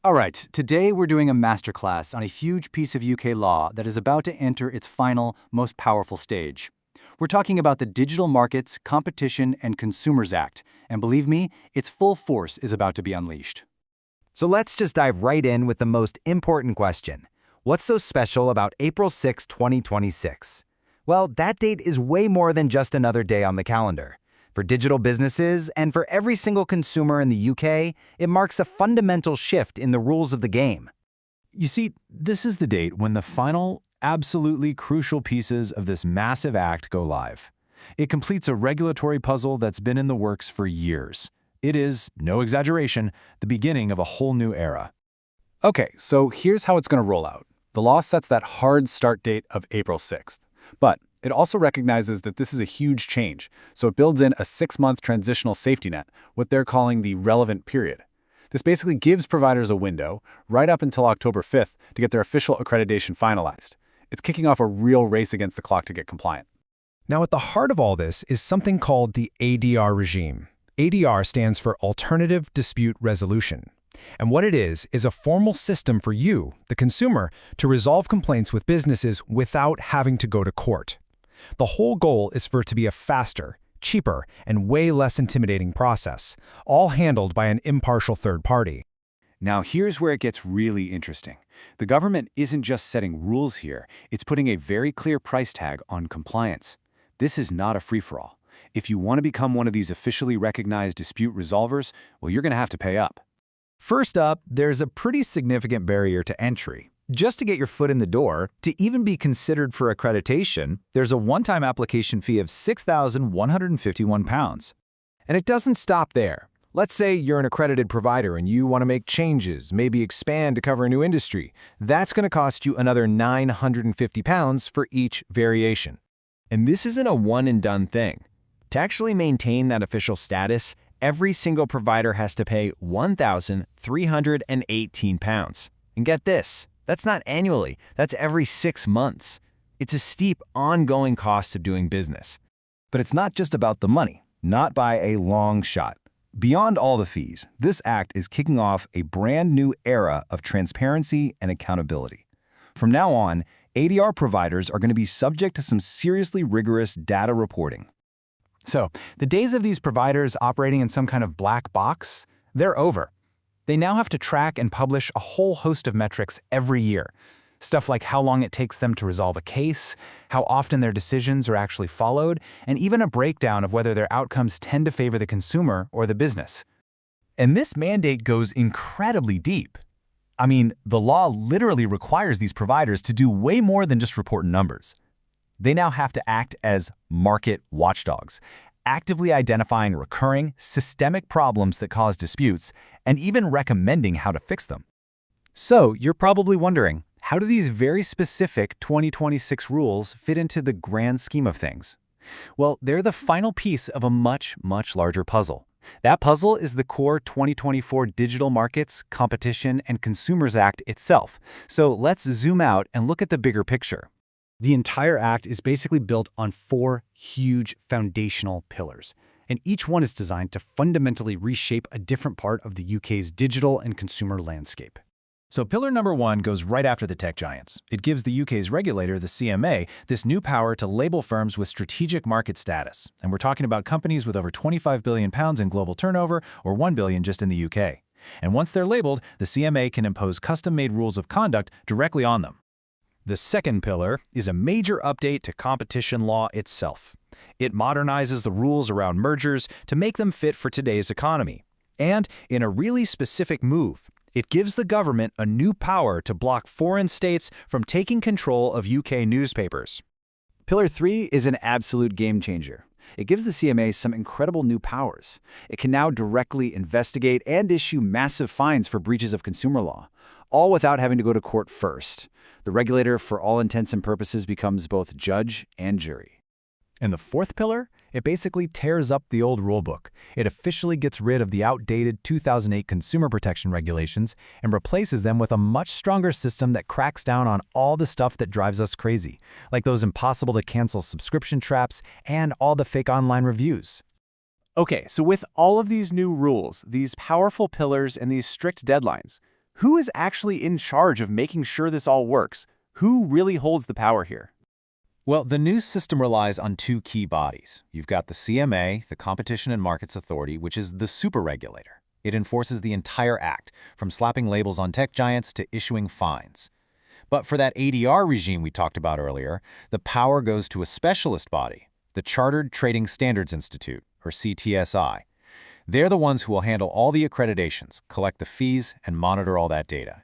All right, today we're doing a masterclass on a huge piece of UK law that is about to enter its final, most powerful stage. We're talking about the Digital Markets, Competition and Consumers Act, and believe me, its full force is about to be unleashed. So let's just dive right in with the most important question. What's so special about April 6, 2026? Well, that date is way more than just another day on the calendar. For digital businesses and for every single consumer in the UK, it marks a fundamental shift in the rules of the game. You see, this is the date when the final, absolutely crucial pieces of this massive act go live. It completes a regulatory puzzle that's been in the works for years. It is, no exaggeration, the beginning of a whole new era. Okay, so here's how it's going to roll out. The law sets that hard start date of April 6th. But it also recognizes that this is a huge change, so it builds in a 6-month transitional safety net, what they're calling the relevant period. This basically gives providers a window, right up until October 5th, to get their official accreditation finalized. It's kicking off a real race against the clock to get compliant. Now, at the heart of all this is something called the ADR regime. ADR stands for Alternative Dispute Resolution. And what it is a formal system for you, the consumer, to resolve complaints with businesses without having to go to court. The whole goal is for it to be a faster, cheaper, and way less intimidating process, all handled by an impartial third party. Now here's where it gets really interesting. The government isn't just setting rules here, it's putting a very clear price tag on compliance. This is not a free-for-all. If you want to become one of these officially recognized dispute resolvers, well, you're going to have to pay up. First up, there's a pretty significant barrier to entry. Just to get your foot in the door, to even be considered for accreditation, there's a one-time application fee of £6,151. And it doesn't stop there. Let's say you're an accredited provider and you want to make changes, maybe expand to cover a new industry. That's going to cost you another £950 for each variation. And this isn't a one-and-done thing. To actually maintain that official status, every single provider has to pay £1,318. And get this, that's not annually, that's every 6 months. It's a steep, ongoing cost of doing business. But it's not just about the money, not by a long shot. Beyond all the fees, this act is kicking off a brand new era of transparency and accountability. From now on, ADR providers are going to be subject to some seriously rigorous data reporting. So, the days of these providers operating in some kind of black box, they're over. They now have to track and publish a whole host of metrics every year. Stuff like how long it takes them to resolve a case, how often their decisions are actually followed, and even a breakdown of whether their outcomes tend to favor the consumer or the business. And this mandate goes incredibly deep. I mean, the law literally requires these providers to do way more than just report numbers. They now have to act as market watchdogs, actively identifying recurring, systemic problems that cause disputes, and even recommending how to fix them. So, you're probably wondering, how do these very specific 2026 rules fit into the grand scheme of things? Well, they're the final piece of a much, much larger puzzle. That puzzle is the core 2024 Digital Markets, Competition and Consumers Act itself. So let's zoom out and look at the bigger picture. The entire act is basically built on 4 huge foundational pillars, and each one is designed to fundamentally reshape a different part of the UK's digital and consumer landscape. So pillar number 1 goes right after the tech giants. It gives the UK's regulator, the CMA, this new power to label firms with strategic market status. And we're talking about companies with over £25 billion in global turnover, or $1 billion just in the UK. And once they're labeled, the CMA can impose custom-made rules of conduct directly on them. The second pillar is a major update to competition law itself. It modernizes the rules around mergers to make them fit for today's economy. And in a really specific move, it gives the government a new power to block foreign states from taking control of UK newspapers. Pillar 3 is an absolute game changer. It gives the CMA some incredible new powers. It can now directly investigate and issue massive fines for breaches of consumer law, all without having to go to court first. The regulator, for all intents and purposes, becomes both judge and jury. And the fourth pillar? It basically tears up the old rulebook. It officially gets rid of the outdated 2008 consumer protection regulations and replaces them with a much stronger system that cracks down on all the stuff that drives us crazy, like those impossible-to-cancel subscription traps and all the fake online reviews. Okay, so with all of these new rules, these powerful pillars, and these strict deadlines, who is actually in charge of making sure this all works? Who really holds the power here? Well, the new system relies on two key bodies. You've got the CMA, the Competition and Markets Authority, which is the super regulator. It enforces the entire act, from slapping labels on tech giants to issuing fines. But for that ADR regime we talked about earlier, the power goes to a specialist body, the Chartered Trading Standards Institute, or CTSI. They're the ones who will handle all the accreditations, collect the fees, and monitor all that data.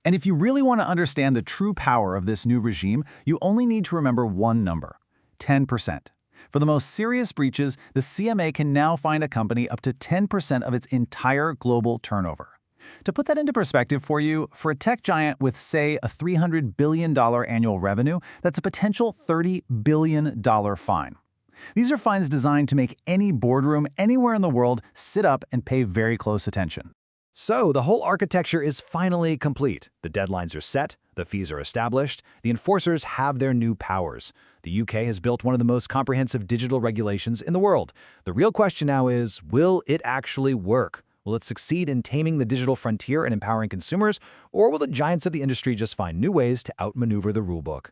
And if you really want to understand the true power of this new regime, you only need to remember one number: 10%. For the most serious breaches, the CMA can now fine a company up to 10% of its entire global turnover. To put that into perspective for you, for a tech giant with, say, a $300 billion annual revenue, that's a potential $30 billion fine. These are fines designed to make any boardroom anywhere in the world sit up and pay very close attention. So the whole architecture is finally complete. The deadlines are set, the fees are established, the enforcers have their new powers. The UK has built one of the most comprehensive digital regulations in the world. The real question now is, will it actually work? Will it succeed in taming the digital frontier and empowering consumers, or will the giants of the industry just find new ways to outmaneuver the rulebook?